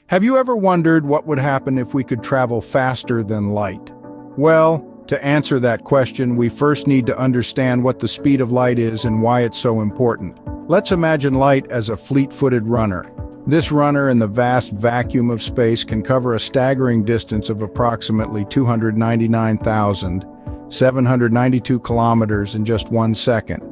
Have you ever wondered what would happen if we could travel faster than light? Well, to answer that question, we first need to understand what the speed of light is and why it's so important. Let's imagine light as a fleet-footed runner. This runner in the vast vacuum of space can cover a staggering distance of approximately 299,792 kilometers in just 1 second.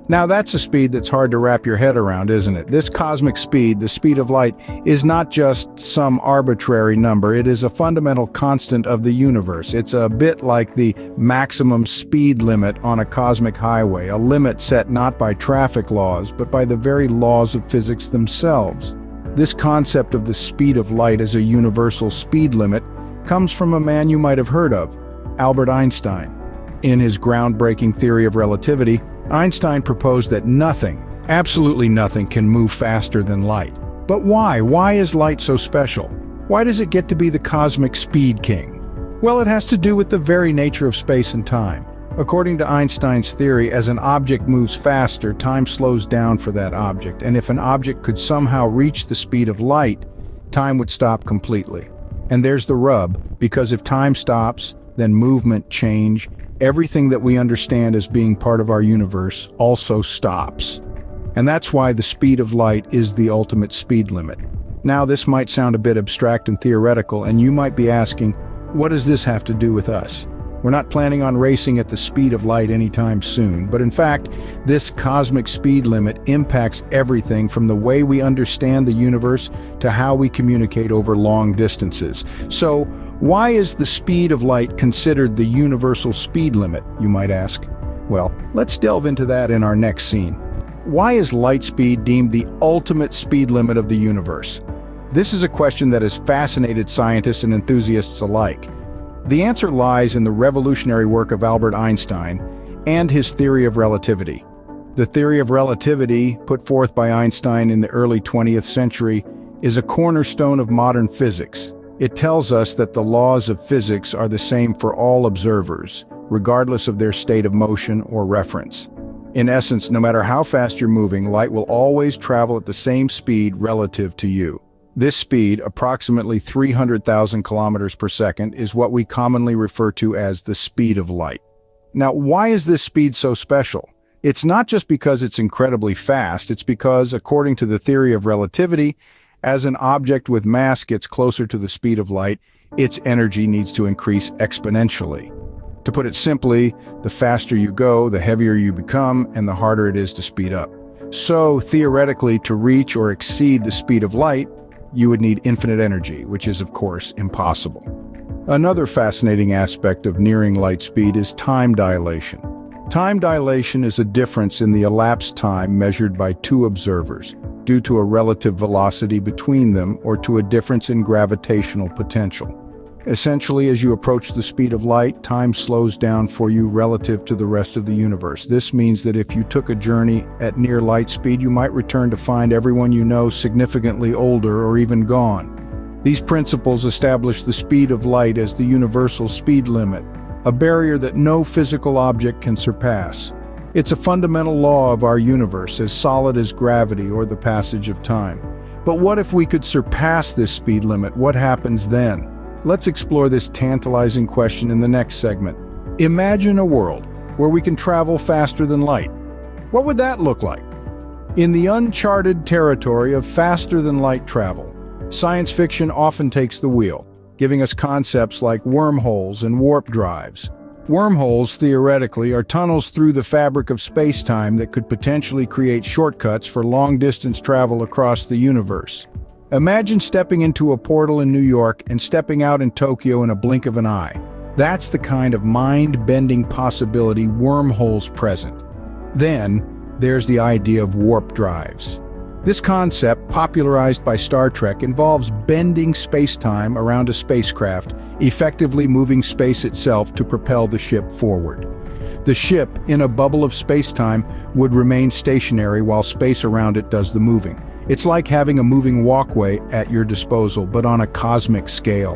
Now that's a speed that's hard to wrap your head around, isn't it? This cosmic speed, the speed of light, is not just some arbitrary number. It is a fundamental constant of the universe. It's a bit like the maximum speed limit on a cosmic highway, a limit set not by traffic laws, but by the very laws of physics themselves. This concept of the speed of light as a universal speed limit comes from a man you might have heard of, Albert Einstein. In his groundbreaking theory of relativity, Einstein proposed that nothing, absolutely nothing, can move faster than light. But why? Why is light so special? Why does it get to be the cosmic speed king? Well, it has to do with the very nature of space and time. According to Einstein's theory, as an object moves faster, time slows down for that object, and if an object could somehow reach the speed of light, time would stop completely. And there's the rub, because if time stops, then movement, change, everything that we understand as being part of our universe also stops. And that's why the speed of light is the ultimate speed limit. Now, this might sound a bit abstract and theoretical, and you might be asking, what does this have to do with us? We're not planning on racing at the speed of light anytime soon, but in fact, this cosmic speed limit impacts everything from the way we understand the universe to how we communicate over long distances. So, why is the speed of light considered the universal speed limit, you might ask? Well, let's delve into that in our next scene. Why is light speed deemed the ultimate speed limit of the universe? This is a question that has fascinated scientists and enthusiasts alike. The answer lies in the revolutionary work of Albert Einstein and his theory of relativity. The theory of relativity, put forth by Einstein in the early 20th century, is a cornerstone of modern physics. It tells us that the laws of physics are the same for all observers, regardless of their state of motion or reference. In essence, no matter how fast you're moving, light will always travel at the same speed relative to you. This speed, approximately 300,000 kilometers per second, is what we commonly refer to as the speed of light. Now, why is this speed so special? It's not just because it's incredibly fast, it's because, according to the theory of relativity, as an object with mass gets closer to the speed of light, its energy needs to increase exponentially. To put it simply, the faster you go, the heavier you become, and the harder it is to speed up. So, theoretically, to reach or exceed the speed of light, you would need infinite energy, which is, of course, impossible. Another fascinating aspect of nearing light speed is time dilation. Time dilation is a difference in the elapsed time measured by two observers, due to a relative velocity between them or to a difference in gravitational potential. Essentially, as you approach the speed of light, time slows down for you relative to the rest of the universe. This means that if you took a journey at near light speed, you might return to find everyone you know significantly older or even gone. These principles establish the speed of light as the universal speed limit, a barrier that no physical object can surpass. It's a fundamental law of our universe, as solid as gravity or the passage of time. But what if we could surpass this speed limit? What happens then? Let's explore this tantalizing question in the next segment. Imagine a world where we can travel faster than light. What would that look like? In the uncharted territory of faster-than-light travel, science fiction often takes the wheel, giving us concepts like wormholes and warp drives. Wormholes, theoretically, are tunnels through the fabric of space-time that could potentially create shortcuts for long-distance travel across the universe. Imagine stepping into a portal in New York and stepping out in Tokyo in a blink of an eye. That's the kind of mind-bending possibility wormholes present. Then, there's the idea of warp drives. This concept, popularized by Star Trek, involves bending space-time around a spacecraft, effectively moving space itself to propel the ship forward. The ship, in a bubble of space-time, would remain stationary while space around it does the moving. It's like having a moving walkway at your disposal, but on a cosmic scale.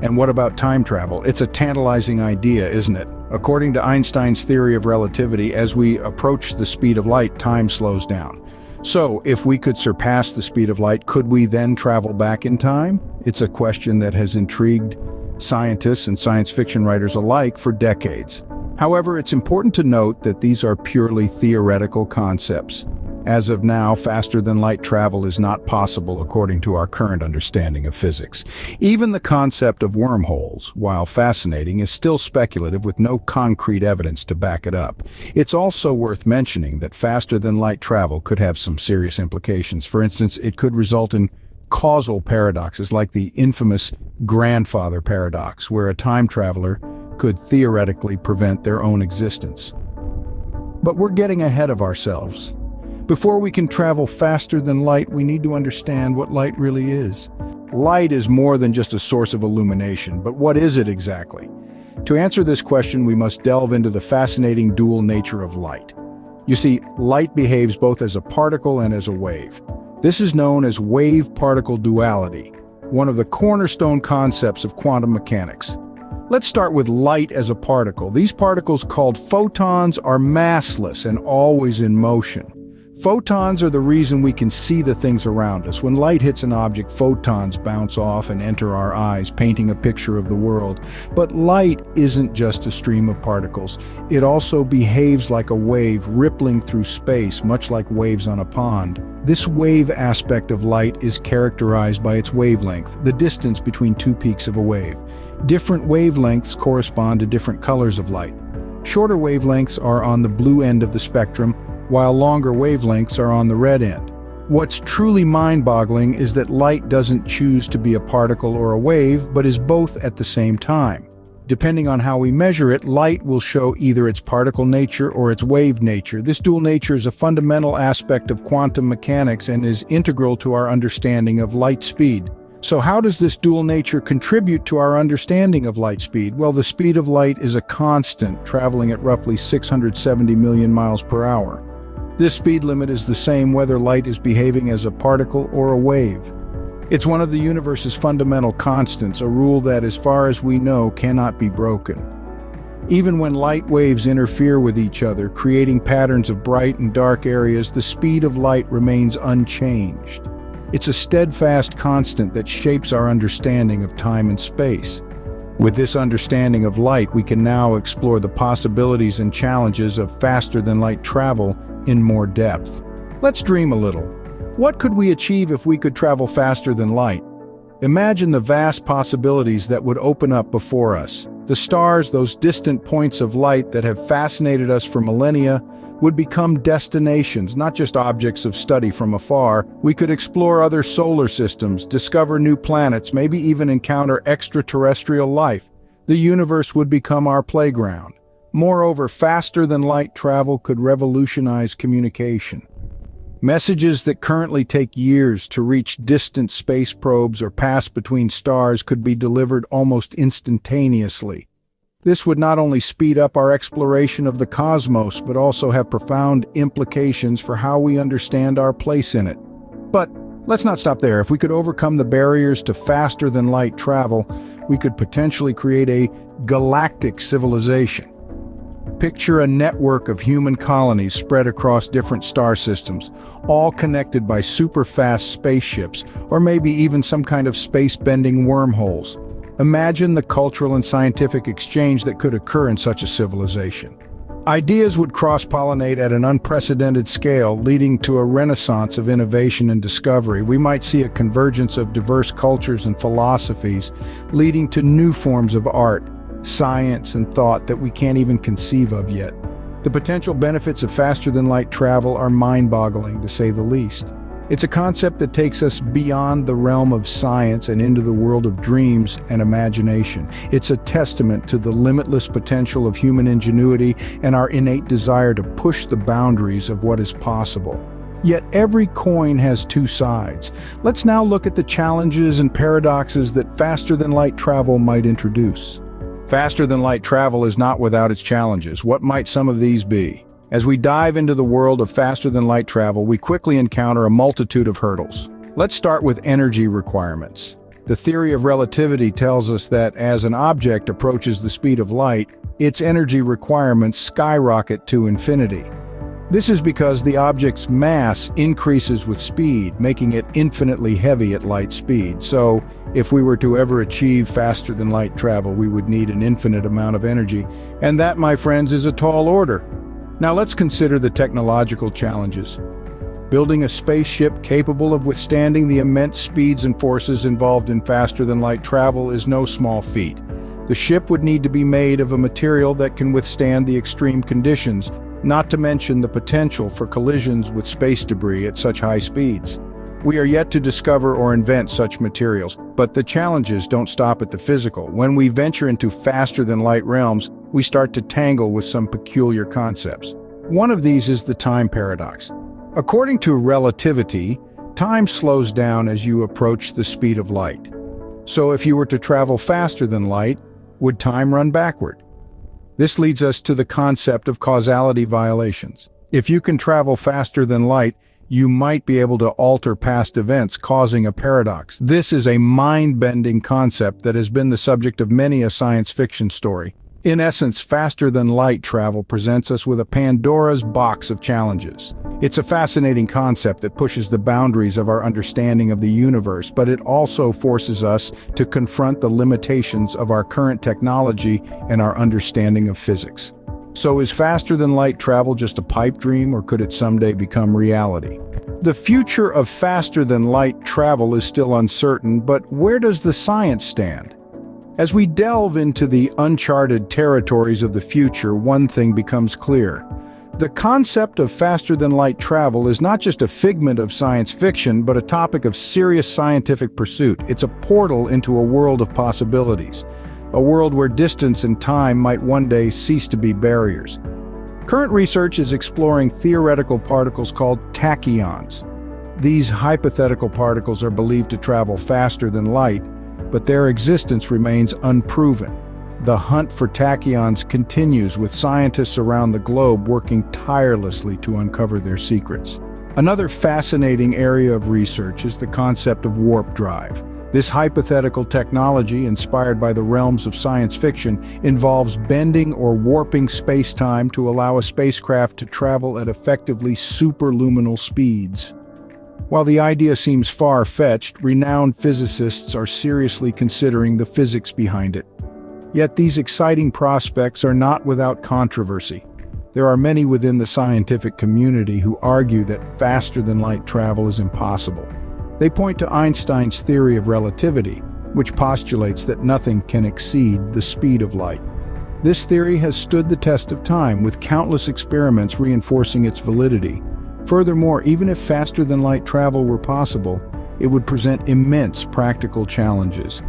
And what about time travel? It's a tantalizing idea, isn't it? According to Einstein's theory of relativity, as we approach the speed of light, time slows down. So, if we could surpass the speed of light, could we then travel back in time? It's a question that has intrigued scientists and science fiction writers alike for decades. However, it's important to note that these are purely theoretical concepts. As of now, faster-than-light travel is not possible according to our current understanding of physics. Even the concept of wormholes, while fascinating, is still speculative with no concrete evidence to back it up. It's also worth mentioning that faster-than-light travel could have some serious implications. For instance, it could result in causal paradoxes like the infamous grandfather paradox, where a time traveler could theoretically prevent their own existence. But we're getting ahead of ourselves. Before we can travel faster than light, we need to understand what light really is. Light is more than just a source of illumination, but what is it exactly? To answer this question, we must delve into the fascinating dual nature of light. You see, light behaves both as a particle and as a wave. This is known as wave-particle duality, one of the cornerstone concepts of quantum mechanics. Let's start with light as a particle. These particles, called photons, are massless and always in motion. Photons are the reason we can see the things around us. When light hits an object, photons bounce off and enter our eyes, painting a picture of the world. But light isn't just a stream of particles. It also behaves like a wave rippling through space, much like waves on a pond. This wave aspect of light is characterized by its wavelength, the distance between two peaks of a wave. Different wavelengths correspond to different colors of light. Shorter wavelengths are on the blue end of the spectrum, while longer wavelengths are on the red end. What's truly mind-boggling is that light doesn't choose to be a particle or a wave, but is both at the same time. Depending on how we measure it, light will show either its particle nature or its wave nature. This dual nature is a fundamental aspect of quantum mechanics and is integral to our understanding of light speed. So how does this dual nature contribute to our understanding of light speed? Well, the speed of light is a constant, traveling at roughly 670 million miles per hour. This speed limit is the same whether light is behaving as a particle or a wave. It's one of the universe's fundamental constants, a rule that, as far as we know, cannot be broken. Even when light waves interfere with each other, creating patterns of bright and dark areas, the speed of light remains unchanged. It's a steadfast constant that shapes our understanding of time and space. With this understanding of light, we can now explore the possibilities and challenges of faster-than-light travel in more depth. Let's dream a little. What could we achieve if we could travel faster than light? Imagine the vast possibilities that would open up before us. The stars, those distant points of light that have fascinated us for millennia, would become destinations, not just objects of study from afar. We could explore other solar systems, discover new planets, maybe even encounter extraterrestrial life. The universe would become our playground. Moreover, faster-than-light travel could revolutionize communication. Messages that currently take years to reach distant space probes or pass between stars could be delivered almost instantaneously. This would not only speed up our exploration of the cosmos, but also have profound implications for how we understand our place in it. But let's not stop there. If we could overcome the barriers to faster-than-light travel, we could potentially create a galactic civilization. Picture a network of human colonies spread across different star systems, all connected by super-fast spaceships, or maybe even some kind of space-bending wormholes. Imagine the cultural and scientific exchange that could occur in such a civilization. Ideas would cross-pollinate at an unprecedented scale, leading to a renaissance of innovation and discovery. We might see a convergence of diverse cultures and philosophies, leading to new forms of art, science, and thought that we can't even conceive of yet. The potential benefits of faster-than-light travel are mind-boggling, to say the least. It's a concept that takes us beyond the realm of science and into the world of dreams and imagination. It's a testament to the limitless potential of human ingenuity and our innate desire to push the boundaries of what is possible. Yet every coin has two sides. Let's now look at the challenges and paradoxes that faster-than-light travel might introduce. Faster-than-light travel is not without its challenges. What might some of these be? As we dive into the world of faster-than-light travel, we quickly encounter a multitude of hurdles. Let's start with energy requirements. The theory of relativity tells us that as an object approaches the speed of light, its energy requirements skyrocket to infinity. This is because the object's mass increases with speed, making it infinitely heavy at light speed. So, if we were to ever achieve faster-than-light travel, we would need an infinite amount of energy. And that, my friends, is a tall order. Now let's consider the technological challenges. Building a spaceship capable of withstanding the immense speeds and forces involved in faster-than-light travel is no small feat. The ship would need to be made of a material that can withstand the extreme conditions, not to mention the potential for collisions with space debris at such high speeds. We are yet to discover or invent such materials, but the challenges don't stop at the physical. When we venture into faster-than-light realms, we start to tangle with some peculiar concepts. One of these is the time paradox. According to relativity, time slows down as you approach the speed of light. So if you were to travel faster than light, would time run backward? This leads us to the concept of causality violations. If you can travel faster than light, you might be able to alter past events, causing a paradox. This is a mind-bending concept that has been the subject of many a science fiction story. In essence, faster-than-light travel presents us with a Pandora's box of challenges. It's a fascinating concept that pushes the boundaries of our understanding of the universe, but it also forces us to confront the limitations of our current technology and our understanding of physics. So is faster-than-light travel just a pipe dream, or could it someday become reality? The future of faster-than-light travel is still uncertain, but where does the science stand? As we delve into the uncharted territories of the future, one thing becomes clear. The concept of faster-than-light travel is not just a figment of science fiction, but a topic of serious scientific pursuit. It's a portal into a world of possibilities, a world where distance and time might one day cease to be barriers. Current research is exploring theoretical particles called tachyons. These hypothetical particles are believed to travel faster than light, but their existence remains unproven. The hunt for tachyons continues, with scientists around the globe working tirelessly to uncover their secrets. Another fascinating area of research is the concept of warp drive. This hypothetical technology, inspired by the realms of science fiction, involves bending or warping space-time to allow a spacecraft to travel at effectively superluminal speeds. While the idea seems far-fetched, renowned physicists are seriously considering the physics behind it. Yet these exciting prospects are not without controversy. There are many within the scientific community who argue that faster-than-light travel is impossible. They point to Einstein's theory of relativity, which postulates that nothing can exceed the speed of light. This theory has stood the test of time, with countless experiments reinforcing its validity. Furthermore, even if faster-than-light travel were possible, it would present immense practical challenges.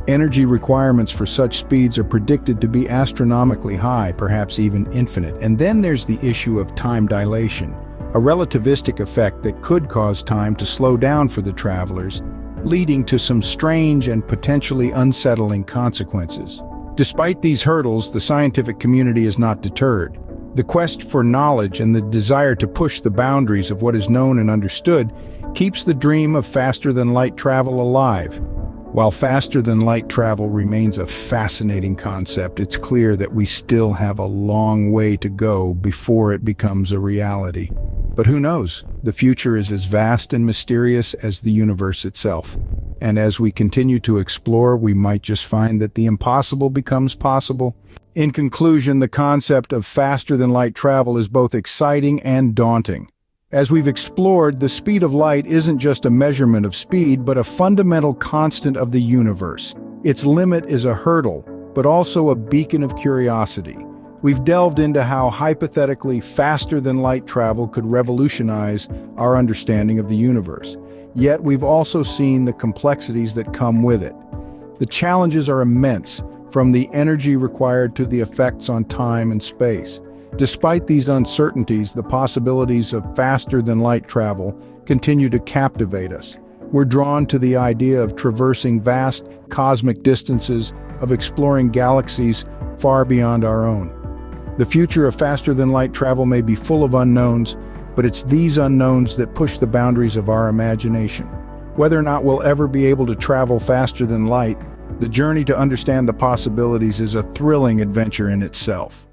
Energy requirements for such speeds are predicted to be astronomically high, perhaps even infinite. And then there's the issue of time dilation, a relativistic effect that could cause time to slow down for the travelers, leading to some strange and potentially unsettling consequences. Despite these hurdles, the scientific community is not deterred. The quest for knowledge and the desire to push the boundaries of what is known and understood keeps the dream of faster-than-light travel alive. While faster-than-light travel remains a fascinating concept, it's clear that we still have a long way to go before it becomes a reality. But who knows? The future is as vast and mysterious as the universe itself. And as we continue to explore, we might just find that the impossible becomes possible. In conclusion, the concept of faster-than-light travel is both exciting and daunting. As we've explored, the speed of light isn't just a measurement of speed, but a fundamental constant of the universe. Its limit is a hurdle, but also a beacon of curiosity. We've delved into how hypothetically faster-than-light travel could revolutionize our understanding of the universe. Yet we've also seen the complexities that come with it. The challenges are immense, from the energy required to the effects on time and space. Despite these uncertainties, the possibilities of faster-than-light travel continue to captivate us. We're drawn to the idea of traversing vast cosmic distances, of exploring galaxies far beyond our own. The future of faster-than-light travel may be full of unknowns, but it's these unknowns that push the boundaries of our imagination. Whether or not we'll ever be able to travel faster than light, the journey to understand the possibilities is a thrilling adventure in itself.